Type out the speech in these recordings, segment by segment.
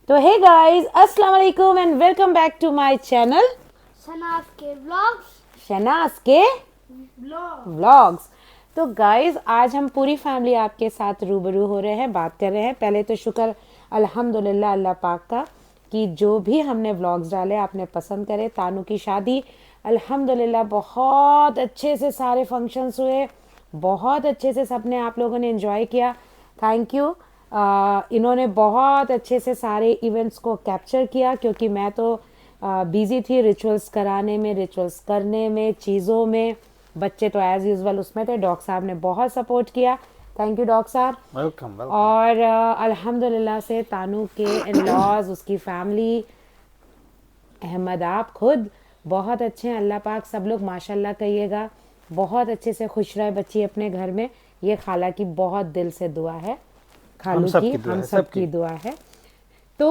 तो हे गाइस, अस्सलाम वालेकुम and welcome back to my channel Shanaz के व्लॉग्स। शनाज के व्लॉग्स। तो गाइस, आज हम पूरी फैमिली आपके साथ रूबरू हो रहे हैं, बात कर रहे हैं। पहले तो शुक्र अल्हम्दुलिल्लाह अल्लाह पाक का कि जो भी हमने व्लॉग्स डाले आपने पसंद करे। तानू की शादी अल्हम्दुलिल्लाह बहुत अच्छे से सारे फंक्शंस हुए, बहुत अच्छे से सबने आप लोगों ने एंजॉय किया। Thank you. इन्होंने बहुत अच्छे से सारे इवेंट्स को कैप्चर किया, क्योंकि मैं तो बिजी थी रिचुअल्स कराने में, रिचुअल्स करने में, चीज़ों में। बच्चे तो एज यूजुअल उसमें थे। डॉक्टर साहब ने बहुत सपोर्ट किया। थैंक यू डॉक्टर साहब। वेलकम। और अल्हम्दुलिल्लाह से तानू के इन लॉज, उसकी फैमिली, अहमद आप खुद बहुत अच्छे हैं। अल्लाह पाक सब लोग माशाल्लाह कहिएगा, बहुत अच्छे से खुश रहे बच्ची अपने घर में। ये खाला की बहुत दिल से दुआ है, खालू की, हम सब की दुआ है। तो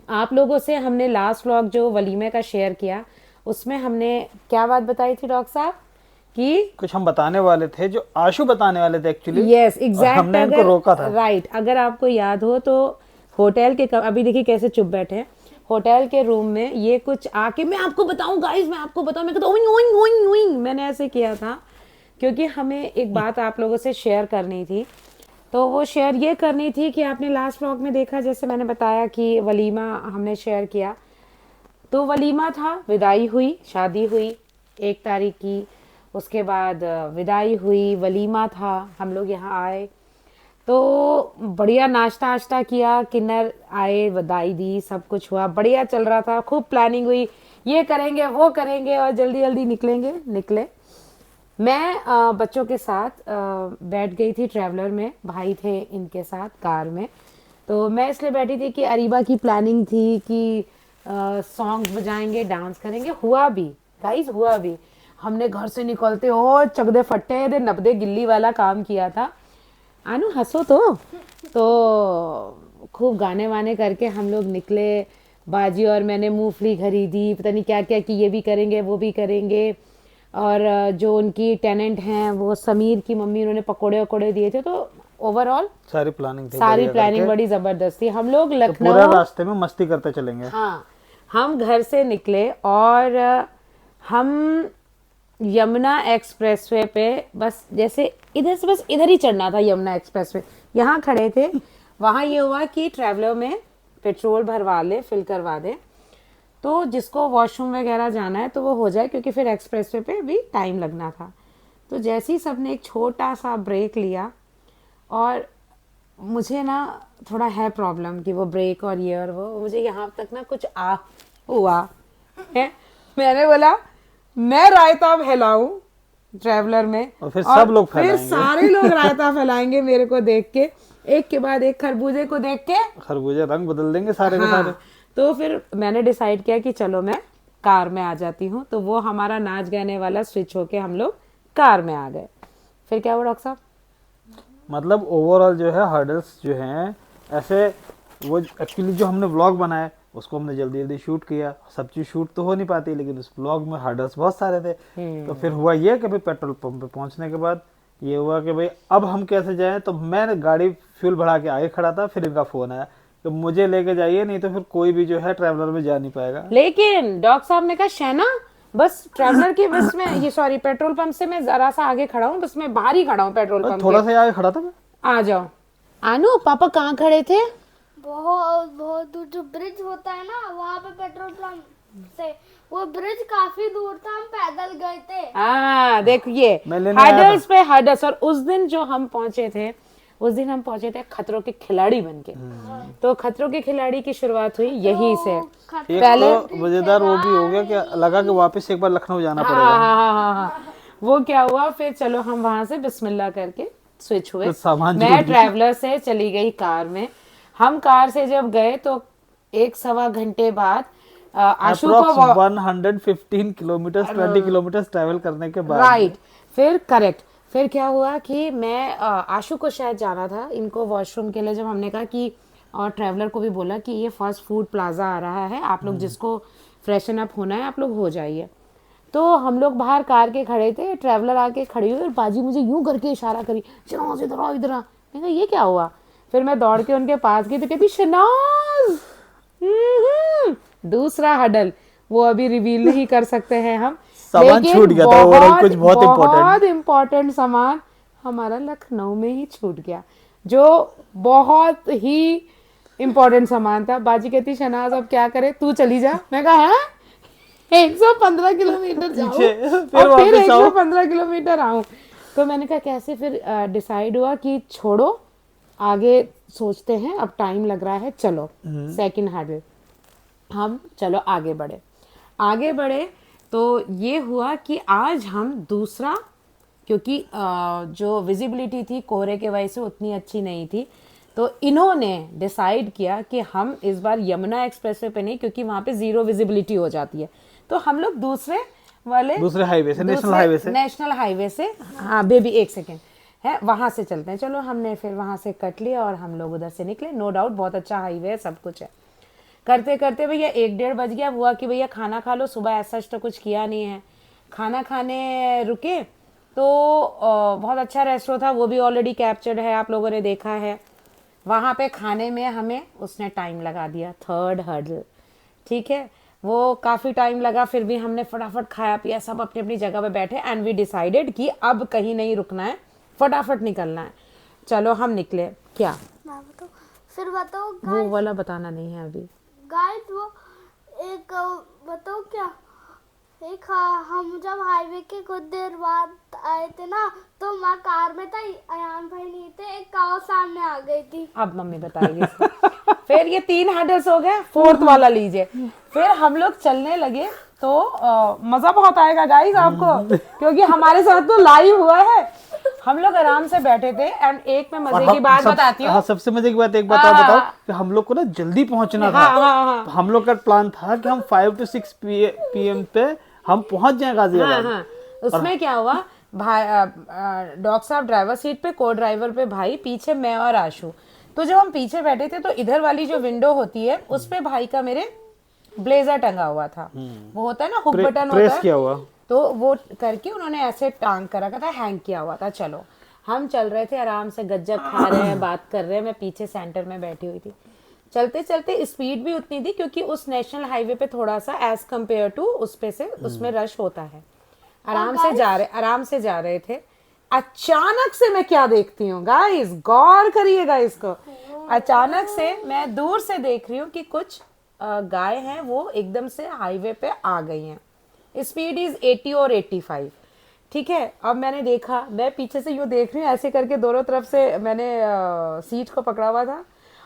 आप लोगों से हमने लास्ट व्लॉग जो वलीमे का शेयर किया, उसमें हमने क्या बात बताई थी डॉक्टर साहब कि कुछ हम बताने वाले थे जो आशु बताने वाले थे एक्चुअली। यस एग्जैक्ट, हमने इनको रोका था। राइट। अगर आपको याद हो तो होटल के अभी देखिए कैसे चुप बैठे हैं। होटल के रूम में ये कुछ आके, मैं आपको बताऊं गाइस, मैं आपको बताऊं, मैं कहता ओइंग ओइंग ओइंग ओइंग, मैंने ऐसे किया था क्योंकि हमें एक बात आप लोगों से शेयर करनी थी। तो वो शेयर ये करनी थी कि आपने लास्ट व्लॉग में देखा, जैसे मैंने बताया कि वलीमा हमने शेयर किया। तो वलीमा था, विदाई हुई, शादी हुई 1 तारीख की, उसके बाद विदाई हुई, वलीमा था, हम लोग यहाँ आए तो बढ़िया नाश्ता वाश्ता किया, किन्नर आए, बधाई दी, सब कुछ हुआ, बढ़िया चल रहा था, खूब प्लानिंग हुई, ये करेंगे वो करेंगे और जल्दी जल्दी निकले। मैं बच्चों के साथ बैठ गई थी ट्रैवलर में, भाई थे इनके साथ कार में। तो मैं इसलिए बैठी थी कि अरीबा की प्लानिंग थी कि सॉन्ग्स बजाएंगे, डांस करेंगे। हुआ भी गाइस, हुआ भी। हमने घर से निकलते हो चकदे फट्टे दे नब्दे गिल्ली वाला काम किया था। आनू हंसो तो खूब गाने वाने करके हम लोग निकले। बाजी और मैंने मूंगफली खरीदी, पता नहीं क्या क्या कि ये भी करेंगे वो भी करेंगे। और जो उनकी टेनेंट हैं वो समीर की मम्मी, उन्होंने पकोड़े वकोड़े दिए थे। तो ओवरऑल सारी प्लानिंग थी, सारी प्लानिंग बड़ी जबरदस्त थी। हम लोग तो लखनऊ पूरा रास्ते में मस्ती करते चलेंगे। हाँ, हम घर से निकले और हम यमुना एक्सप्रेसवे पे, बस जैसे इधर से बस इधर ही चढ़ना था यमुना एक्सप्रेसवे, यहाँ खड़े थे। वहाँ ये हुआ कि ट्रैवलर में पेट्रोल भरवा ले, फिल करवा दे, तो जिसको वॉशरूम वगैरह जाना है तो वो हो जाए, क्योंकि फिर एक्सप्रेसवे पे भी टाइम लगना था। तो जैसे ही सबने एक छोटा सा ब्रेक लिया, और मुझे ना थोड़ा है प्रॉब्लम कि वो ब्रेक और ये और वो, मुझे यहाँ तक ना कुछ हुआ है। मैंने बोला मैं रायता फैलाऊं ट्रैवलर में, और फिर सब लोग फिर फैलाएंगे। सारे लोग रायता फैलाएंगे मेरे को देख के, एक के बाद एक खरबूजे को देख के। खरबूजे रंग बदल देंगे सारे के सारे। तो फिर मैंने डिसाइड किया कि चलो मैं कार में आ जाती हूँ। तो वो हमारा नाच गाने वाला स्विच होके हम लोग कार में आ गए। फिर क्या हुआ डॉक्टर साहब? मतलब ओवरऑल जो है हर्डल्स जो हैं ऐसे, वो एक्चुअली जो हमने व्लॉग बनाया उसको हमने जल्दी जल्दी शूट किया। सब चीज शूट तो हो नहीं पाती, लेकिन उस व्लॉग में हर्डल्स बहुत सारे थे। तो फिर हुआ ये कि भाई पेट्रोल पंप पे पहुंचने के बाद ये हुआ कि भाई अब हम कैसे जाएं। तो मैं गाड़ी फ्यूल भरा के आगे खड़ा था, फिर इनका फोन आया तो मुझे लेके जाइए, नहीं तो फिर कोई भी जो है ट्रैवलर में जा नहीं पाएगा। लेकिन डॉक्टर साहब ने कहा शैना बस ट्रैवलर के बस में, ये सॉरी पेट्रोल पंप से मैं जरा सा आगे खड़ा हूँ, बस मैं बाहर ही खड़ा हूँ पेट्रोल पंप थोड़ा के। सा आगे खड़ा था मैं। आ जाओ। आनू पापा कहाँ खड़े थे? बहुत बहुत दूर जो ब्रिज होता है ना, वहाँ पे पेट्रोल पंप से, वो ब्रिज काफी दूर था, हम पैदल गए थे। देखिए मैं लेने आया हर्डल्स पे हर्डल्स। और उस दिन जो हम पहुंचे थे, उस दिन हम पहुंचे थे खतरों के खिलाड़ी बनके। तो खतरों के खिलाड़ी की शुरुआत हुई यहीं से। एक पहले तो मजेदार वो भी हो गया कि लगा कि वापस एक बार लखनऊ जाना पड़ेगा। हाँ। वो क्या हुआ फिर, चलो हम वहां से बिस्मिल्लाह करके स्विच हुए। तो सामान मैं जरूर ट्रैवलर से चली गई कार में। हम कार से जब गए तो 1-1.25 घंटे बाद आशु को 115 किलोमीटर 20 किलोमीटर ट्रैवल करने के बाद राइट, फिर करेक्ट, फिर क्या हुआ कि मैं आशु को शायद जाना था इनको वॉशरूम के लिए। जब हमने कहा कि, और ट्रैवलर को भी बोला कि ये फास्ट फूड प्लाजा आ रहा है, आप लोग जिसको फ्रेशन अप होना है आप लोग हो जाइए। तो हम लोग बाहर कार के खड़े थे, ट्रैवलर आके खड़ी हुई और बाजी मुझे यूं करके इशारा करी, चलो इधर आओ इधर आ। मैंने कहा ये क्या हुआ? फिर मैं दौड़ के उनके पास गई तो कहती शनाज दूसरा हडल, वो अभी रिवील नहीं कर सकते हैं हम, सामान लेकिन छूट गया था, ओवरऑल कुछ बहुत important। बहुत इम्पोर्टेंट सामान हमारा लखनऊ में ही छूट गया, जो बहुत ही इम्पोर्टेंट सामान था। बाजी कहती शनाज अब क्या करे, तू चली जा। मैं कहा है 115 किलोमीटर जाऊं फिर और फिर वापस आओ। 115 किलोमीटर आऊं। तो मैंने कहा कैसे, फिर डिसाइड हुआ कि छोड़ो आगे सोचते हैं, अब टाइम लग रहा है, चलो सेकंड हर्डल हम चलो आगे बढ़े। तो ये हुआ कि आज हम दूसरा, क्योंकि जो विजिबिलिटी थी कोहरे के वजह से उतनी अच्छी नहीं थी, तो इन्होंने डिसाइड किया कि हम इस बार यमुना एक्सप्रेसवे पे नहीं, क्योंकि वहाँ पे जीरो विजिबिलिटी हो जाती है, तो हम लोग दूसरे हाईवे से, नेशनल हाईवे से, हाँ बेबी एक सेकेंड है, वहाँ से चलते हैं। चलो हमने फिर वहाँ से कट लिया और हम लोग उधर से निकले। नो डाउट बहुत अच्छा हाईवे है, सब कुछ है। करते करते भैया 1-1:30 बज गया। हुआ कि भैया खाना खा लो, सुबह ऐसा तो कुछ किया नहीं है। खाना खाने रुके तो बहुत अच्छा रेस्टोरेंट था, वो भी ऑलरेडी कैप्चर्ड है, आप लोगों ने देखा है। वहाँ पे खाने में हमें उसने टाइम लगा दिया, थर्ड हर्डल, ठीक है, वो काफ़ी टाइम लगा, फिर भी हमने फटाफट खाया पिया, सब अपनी अपनी जगह पे बैठे एंड वी डिसाइडेड कि अब कहीं नहीं रुकना है, फटाफट निकलना है। चलो हम निकले। क्या फिर बताओ वो वाला बताना नहीं है अभी गाइस, वो एक बताओ क्या, एक हम जब हाईवे के कुछ देर बाद आए थे ना, तो मैं कार में था, अयान भाई नहीं थे, एक काऊ सामने आ गई थी। अब मम्मी बताएगी इसको। फिर ये 3 हर्डल्स हो गए, 4th वाला लीजिए। फिर हम लोग चलने लगे तो मजा बहुत आएगा गाइस आपको, क्योंकि हमारे साथ तो लाइव हुआ है। हम लोग आराम से बैठे थे एंड एक मैं मजे की बात बताती हूँ। हाँ, सबसे मजे की बात एक बात और बताओ कि हम लोग को ना जल्दी पहुंचना था। तो हम लोग का प्लान था कि हम 5 to 6 PM पे हम पहुंच जाए गाजियाबाद। हाँ, उसमें क्या हुआ, भाई डॉक्टर साहब ड्राइवर सीट पे, को ड्राइवर पे भाई, पीछे मैं और आशु। तो जब हम पीछे बैठे थे तो इधर वाली जो विंडो होती है उस पे भाई का मेरे ब्लेजर टंगा हुआ था, वो होता है ना हुक बटन होता है, किया हुआ, तो वो करके उन्होंने ऐसे टांग कर रखा था, हैंग किया हुआ था। चलो हम चल रहे थे आराम से, गज्जक खा रहे हैं, बात कर रहे हैं, मैं पीछे सेंटर में बैठी हुई थी। चलते चलते स्पीड भी उतनी थी क्योंकि उस नेशनल हाईवे पे थोड़ा सा एज कम्पेयर टू उस पे से उसमें रश होता है। आराम से जा रहे थे। अचानक से मैं क्या देखती हूँ गाइस, गौर करिएगा इसको। अचानक से मैं दूर से देख रही हूँ कि कुछ गाय हैं, वो एकदम से हाईवे पे आ गई हैं। स्पीड इज 80 और 85, ठीक है। अब मैंने देखा, मैं पीछे से यूँ देख रही हूँ ऐसे करके, दोनों तरफ से मैंने सीट को पकड़ा हुआ था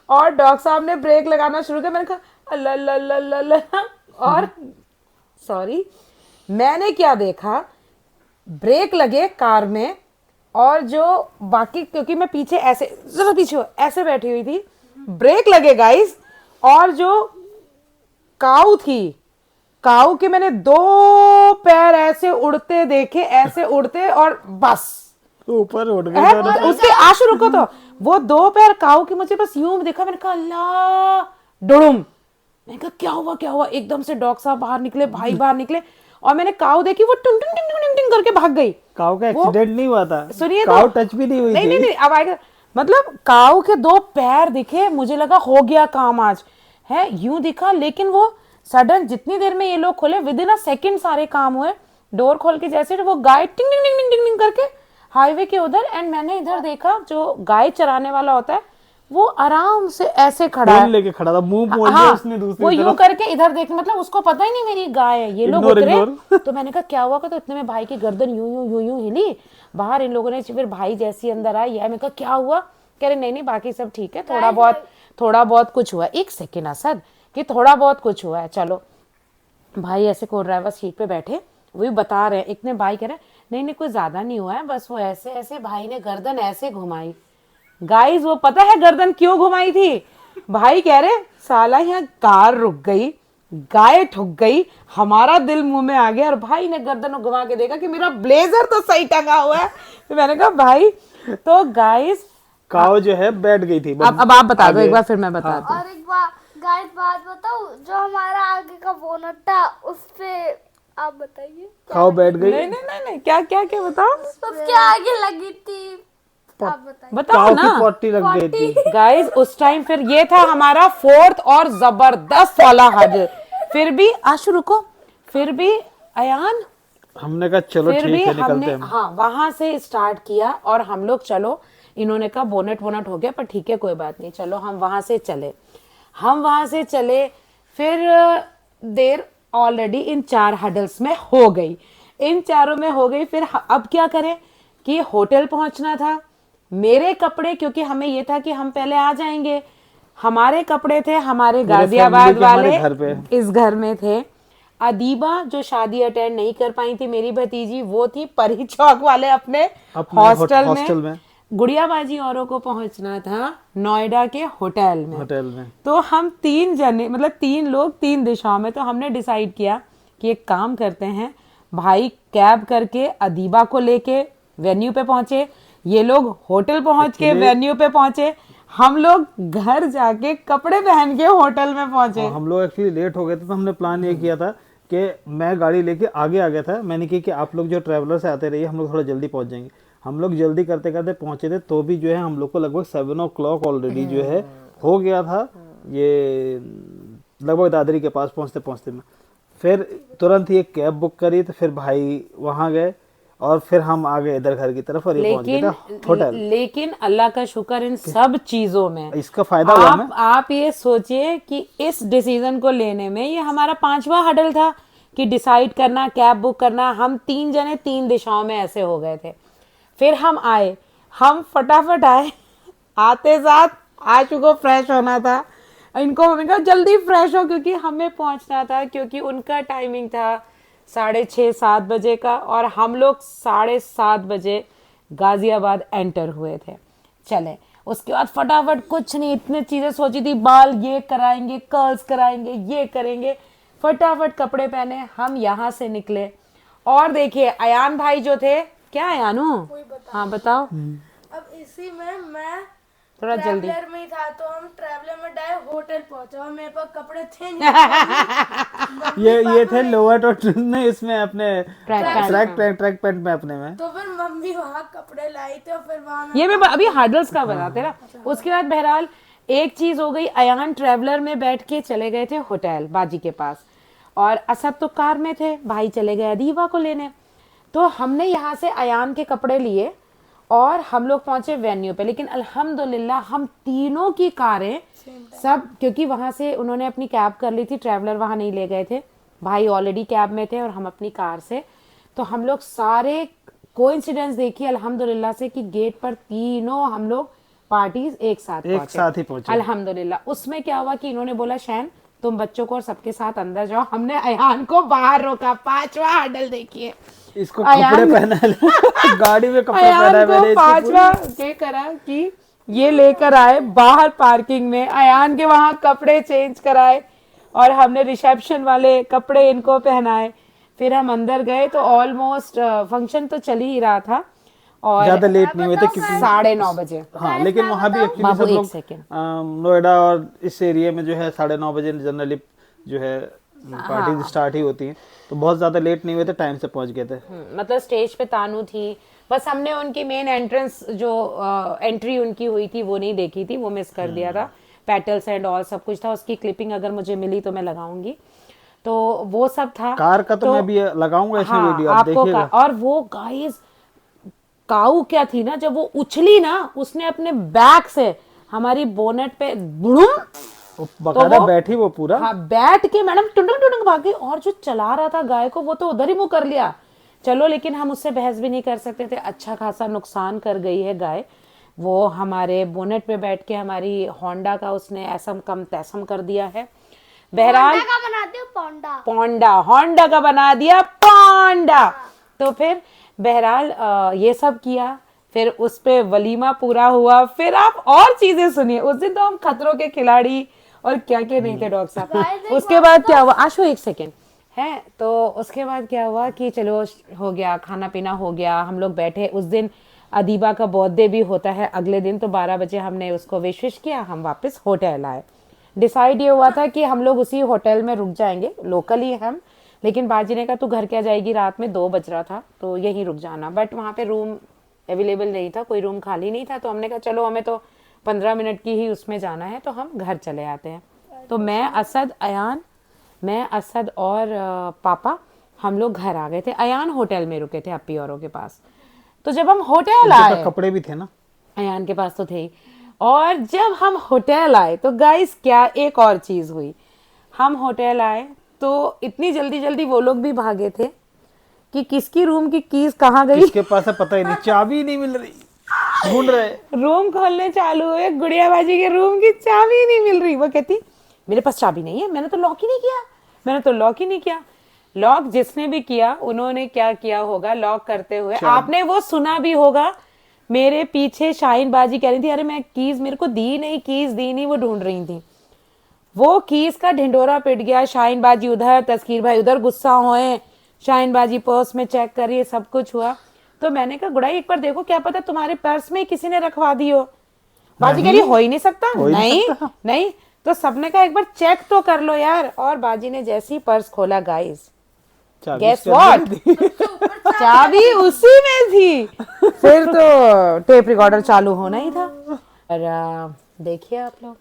और डॉक्टर साहब ने ब्रेक लगाना शुरू किया। मैंने कहा अल्लाह अल्लाह अल्लाह अल्लाह, और सॉरी मैंने क्या देखा, ब्रेक लगे कार में और जो बाकी, क्योंकि मैं पीछे ऐसे जरा पीछे ऐसे बैठी हुई थी, ब्रेक लगे गाइस, और जो काऊ थी, काऊ के मैंने 2 पैर ऐसे उड़ते देखे, ऐसे उड़ते, और बस ऊपर उड़ गए उसके। आशु रुको, तो वो 2 पैर काऊ की मुझे बस यूं देखा, मैंने कहा अल्लाह डुडुम। मैंने कहा क्या हुआ, एकदम से डॉक्टर साहब बाहर निकले, भाई बाहर निकले, और मैंने काऊ देखी, वो टुन टुन टुन टुन टुन करके भाग गई। काऊ का एक्सीडेंट नहीं हुआ था, सुनिए, काऊ टच भी नहीं हुई थी। नहीं, अब आएगा, मतलब काऊ के 2 पैर दिखे, मुझे लगा हो गया काम आज है, यूं दिखा। लेकिन वो सडन जितनी देर में ये लोग खोले, विद इन अ सेकंड सारे काम हुए। डोर खोल के जैसे वो गाय टिंग टिंग टिंग टिंग टिंग करके हाईवे के उधर, एंड मैंने इधर देखा जो गाय चराने वाला होता है वो आराम से ऐसे खड़ा है, लेके खड़ा था, मुंह मोड़ हाँ, दिया उसने दूसरी वो तरफ। यूं करके इधर देख, मतलब उसको पता ही नहीं मेरी गाय है। ये लोग उतरे तो मैंने कहा क्या हुआ, तो इतने में भाई की गर्दन यूं यूं यूं यूं हिली बाहर। इन लोगों ने, फिर भाई जैसी अंदर आई है, मैंने कहा क्या हुआ, कह रहे नहीं बाकी सब ठीक है, थोड़ा बहुत कुछ हुआ। एक सेकेंड असद, कि थोड़ा बहुत कुछ हुआ है। चलो भाई ऐसे को ड्राइवर सीट पे बैठे, वही बता रहे हैं, इतने भाई कह रहे नहीं कुछ ज्यादा नहीं हुआ है, बस वो ऐसे ऐसे भाई ने गर्दन ऐसे घुमाई। गाइस वो पता है गर्दन क्यों घुमाई थी? भाई कह रहे साला यहाँ कार रुक गई, गाय ठुक गई, हमारा दिल मुंह में आ गया, और भाई ने गर्दन घुमा के देखा कि मेरा ब्लेजर तो सही टंगा हुआ है। तो मैंने कहा भाई, तो गाइस काऊ जो है बैठ गई थी। अब आप बता दो एक बार, फिर मैं बताती हूँ। और एक बार गाइस बात बताओ, जो हमारा आगे का बोनट था उस पे आप बताइए। काऊ बैठ गई। नहीं क्या बताओ। उसके आगे लगी थी आप बताइए। बताओ काऊ ना की पॉटी लग गई थी। गाइस। उस टाइम फिर ये था हमारा फोर्थ और जबरदस्त वाला हर्डल। फिर भी आशु रुको, फिर भी अयान, हमने कहा चलो फिर ठीक भी है निकलते हमने हैं। हाँ वहां से स्टार्ट किया और हम लोग चलो, इन्होंने कहा बोनट वोनट हो गया पर ठीक है कोई बात नहीं, चलो हम वहां से चले। हम वहां से चले, फिर देर ऑलरेडी इन 4 हडल्स में हो गई, इन चारों में हो गई। फिर अब क्या करें कि होटल पहुंचना था। मेरे कपड़े, क्योंकि हमें ये था कि हम पहले आ जाएंगे, हमारे कपड़े थे हमारे पूरे गाजियाबाद family के हमारे वाले घर पे। इस घर में थे। अदीबा जो शादी अटेंड नहीं कर पाई थी मेरी भतीजी, वो थी परी चौक वाले अपने अपने हॉस्टल हॉस्टल में। में। गुड़िया बाजी औरों को पहुंचना था नोएडा के होटल में। होटल में तो हम 3 जने, मतलब 3 लोग 3 दिशाओं में। तो हमने डिसाइड किया कि एक काम करते हैं, भाई कैब करके अदीबा को लेके वेन्यू पे पहुंचे, ये लोग होटल पहुंच के वेन्यू पे पहुंचे, हम लोग घर जाके कपड़े पहन के होटल में पहुंचे। हम लोग एक्चुअली लेट हो गए थे, तो हमने प्लान ये किया था कि मैं गाड़ी लेके आगे आ गया था। मैंने कहा कि आप लोग जो ट्रैवलर से आते रहिए, हम लोग थोड़ा जल्दी पहुंच जाएंगे। हम लोग जल्दी करते करते पहुंचे थे, तो भी जो है हम लोग को लगभग 7 o'clock ऑलरेडी जो है हो गया था। ये लगभग दादरी के पास पहुंचते पहुंचते में फिर तुरंत ही एक कैब बुक करी, तो फिर भाई वहाँ गए और फिर हम आ गए इधर घर की तरफ और ये पहुंच गए थे होटल। लेकिन अल्लाह का शुक्र इन सब चीजों में इसका फायदा हुआ हमें। आप ये सोचिए कि इस डिसीजन को लेने में ये हमारा 5वां हडल था कि डिसाइड करना, कैब बुक करना। हम 3 जने 3 दिशाओं में ऐसे हो गए थे। फिर हम आए, हम फटाफट आए, आते साथ आशु को फ्रेश होना था, इनको मैंने कहा जल्दी फ्रेश हो क्योंकि हमें पहुंचना था, क्योंकि उनका टाइमिंग था 6:30-7 बजे का और हम लोग 7:30 बजे गाजियाबाद एंटर हुए थे। चले, उसके बाद फटाफट कुछ नहीं, इतने चीजें सोची थी, बाल ये कराएंगे, कर्ल्स कराएंगे, ये करेंगे, फटाफट कपड़े पहने हम यहाँ से निकले। और देखिए अयान भाई जो थे, क्या अयानू, हाँ बताओ अब इसी में मैं थोड़ा जल्दी। ट्रैवलर में ही था, तो हम ट्रैवलर में डायरेक्ट होटल पहुंचे और मेरे पास कपड़े थे नहीं। ये थे लोअर और नहीं, इसमें अपने ट्रैक ट्रैक पैंट में अपने में। तो फिर मम्मी वहाँ कपड़े लाई थे और फिर वहाँ ये मैं अभी हार्डल्स का बताते ना। उसके बाद बहरहाल एक चीज हो गई, अयान ट्रैवलर में बैठ के चले गए थे होटल बाजी के पास और असद तो कार में थे, भाई चले गए अदीबा को लेने। तो हमने यहाँ से अयान के कपड़े लिए और हम लोग पहुंचे वेन्यू पे। लेकिन अल्हम्दुलिल्लाह हम तीनों की कारें सब, क्योंकि वहां से उन्होंने अपनी कैब कर ली थी, ट्रैवलर वहां नहीं ले गए थे, भाई ऑलरेडी कैब में थे और हम अपनी कार से। तो हम लोग सारे कोइंसिडेंस देखिए अल्हम्दुलिल्लाह से कि गेट पर तीनों हम लोग पार्टीज एक साथ ही पहुंचे अल्हम्दुलिल्लाह। उसमें क्या हुआ कि इन्होंने बोला शैन तुम बच्चों को और सबके साथ अंदर जाओ, हमने अयान को बाहर रोका। 5वां हडल देखिए, इसको कपड़े पहना ले गाड़ी में कपड़े पहना मैंने। 5वां ये करा कि ये लेकर आए बाहर पार्किंग में, अयान के वहां कपड़े चेंज कराए और हमने रिसेप्शन वाले कपड़े इनको पहनाए। फिर हम अंदर गए तो ऑलमोस्ट फंक्शन तो चल ही रहा था और ज्यादा लेट नहीं हुए थे क्योंकि 9:30 बजे। हाँ, लेकिन वहाँ भी एक्चुअली सब लोग नोएडा और इस एरिया में जो है 9:30 बजे जनरली जो है पार्टी स्टार्ट ही होती है, तो बहुत ज्यादा लेट नहीं हुए थे, टाइम से पहुंच गए थे। मतलब स्टेज पे तानू थी, बस हमने उनकी मेन एंट्रेंस जो एंट्री उनकी हुई थी वो नहीं देखी थी, वो मिस कर दिया था। पेटल्स एंड ऑल सब कुछ था, उसकी क्लिपिंग अगर मुझे मिली तो मैं लगाऊंगी। तो वो सब था। कार का तो मैं भी लगाऊंगा इसमें वीडियो, आप आपको देखिएगा। और वो गाइस काऊ क्या थी ना, जब वो उछली ना, उसने अपने बैक से हमारी बोनेट पे बुड़ुम बकायदा बैठी वो पूरा। हाँ, बैठ के मैडम टुंडंग टुंडंग भागी और जो चला रहा था गाय को वो तो उधर ही मुंह कर लिया। चलो, लेकिन हम उससे बहस भी नहीं कर सकते थे, अच्छा खासा नुकसान कर गई है गाय। वो हमारे बोनेट पे बैठ के हमारी होंडा का उसने ऐसम कम तैसम कर दिया है। बहरहाल का बना दिया पोंडा, पोंडा, होंडा का बना दिया पोंडा। तो फिर बहरहाल ये सब किया, फिर उस पे वलीमा पूरा हुआ। फिर आप और चीजें सुनिए, उस दिन तो हम खतरों के खिलाड़ी और क्या क्या नहीं थे डॉक्टर साहब। उसके बाद क्या हुआ, आशु एक सेकेंड है, तो उसके बाद क्या हुआ कि चलो हो गया, खाना पीना हो गया, हम लोग बैठे। उस दिन अदीबा का बर्थडे भी होता है अगले दिन, तो 12 बजे हमने उसको विश किया, हम वापस होटल आए। डिसाइड ये हुआ था कि हम लोग उसी होटल में रुक जाएंगे, लोकल ही हम, लेकिन बाजी ने कहा तू घर क्या जाएगी, रात में 2 बज रहा था तो यहीं रुक जाना। बट वहाँ पे रूम अवेलेबल नहीं था, कोई रूम खाली नहीं था, तो हमने कहा चलो हमें तो 15 मिनट की ही उसमें जाना है, तो हम घर चले आते हैं। तो मैं, असद, अयान, और पापा, हम लोग घर आ गए थे। अयान होटल में रुके थे अप्पी औरों के पास। तो जब हम होटल उनके आए, पास कपड़े भी थे ना। अयान के पास तो थे ही, और जब हम होटल आए तो गाइस क्या एक और चीज हुई। हम होटल आए तो इतनी जल्दी जल्दी वो लोग भी भागे थे कि किसकी रूम की कीज कहाँ गई। किसके पास है पता ही नहीं, चाबी ही नहीं मिल रही, ढूंढ रहे। रूम खोलने चालू हुए, गुड़िया बाजी के रूम की चाबी नहीं मिल रही। वो कहती मेरे पास चाबी नहीं है, मैंने तो लॉक ही नहीं किया। लॉक जिसने भी किया उन्होंने क्या किया होगा, लॉक करते हुए आपने वो सुना भी होगा, मेरे पीछे शाहीन बाजी कह रही थी अरे मैं कीज मेरे को दी नहीं, वो ढूंढ रही थी। वो कीज का ढिंडोरा पिट गया। शाहीन बाजी उधर, तस्कीर भाई उधर गुस्सा हुए, शाहीन बाजी पर्स में चेक करिए, सब कुछ हुआ। तो मैंने कहा गुड़ाई एक बार देखो, क्या पता तुम्हारे पर्स में किसी ने रखवा दी हो। बाजी कह रही हो ही नहीं सकता। नहीं, तो सबने कहा एक बार चेक तो कर लो यार। और बाजी ने जैसे ही पर्स खोला गाइस, गेस व्हाट, चाबी उसी में थी। फिर तो टेप रिकॉर्डर चालू होना ही था। और देखिए आप लोग,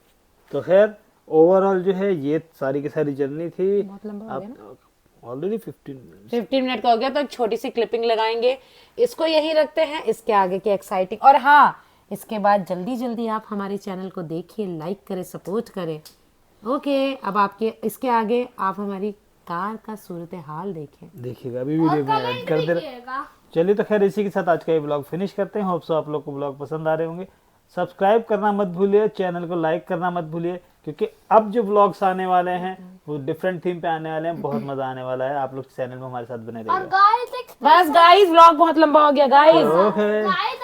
तो खैर ओवरऑल जो है ये सारी की सारी जर्नी थी। बहुत लंबा हो गया ना, ऑलरेडी 15 मिनट का हो गया। तो एक छोटी सी क्लिपिंग लगाएंगे, इसको यही रखते हैं, इसके आगे की एक्साइटिंग। और हाँ, इसके बाद जल्दी जल्दी आप हमारे चैनल को देखिए, लाइक करें, सपोर्ट करें। ओके, अब आपके इसके आगे आप हमारी कार का सूरत हाल देखें। देखिएगा, अभी वीडियो में ऐड कर दे रहे। चलिए तो खैर इसी के साथ आज का ये ब्लॉग फिनिश करते हैं। होप सो आप लोग को ब्लॉग पसंद आ रहे होंगे। सब्सक्राइब करना मत भूलिए, चैनल को लाइक करना मत भूलिए, क्योंकि अब जो ब्लॉग्स आने वाले हैं वो डिफरेंट थीम पे आने वाले हैं। बहुत मजा आने वाला है। आप लोग चैनल में हमारे साथ बने और रहिए। बस गाइस, व्लॉग बहुत लंबा हो गया गाइस। ओके, गाइस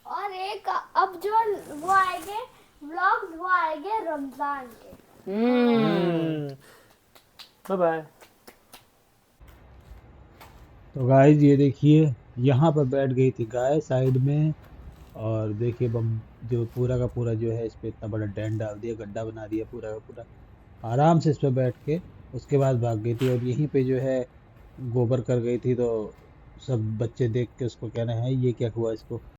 और एक अब जो वो आएंगे व्लॉग्स, वो आएंगे रमजान के। Bye bye. तो गाइस ये देखिए, यहाँ पर बैठ गई थी गाय साइड में, और देखिए बम जो पूरा का पूरा जो है इस पे इतना बड़ा डेंट डाल दिया, गड्ढा बना दिया पूरा का पूरा। आराम से इस पे बैठ के उसके बाद भाग गई थी। और यहीं पे जो है गोबर कर गई थी, तो सब बच्चे देख के उसको कह रहे हैं ये क्या हुआ इसको।